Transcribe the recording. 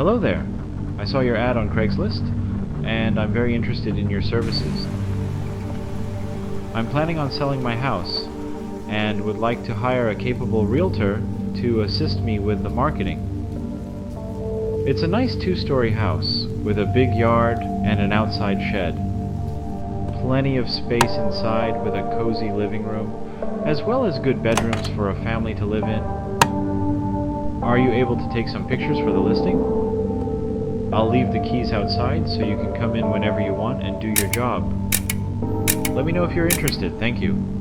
Hello there. I saw your ad on Craigslist, and I'm very interested in your services. I'm planning on selling my house, and would like to hire a capable realtor to assist me with the marketing. It's a nice two-story house, with a big yard and an outside shed. Plenty of space inside with a cozy living room, as well as good bedrooms for a family to live in. Are you able to take some pictures for the listing? I'll leave the keys outside so you can come in whenever you want and do your job. Let me know if you're interested. Thank you.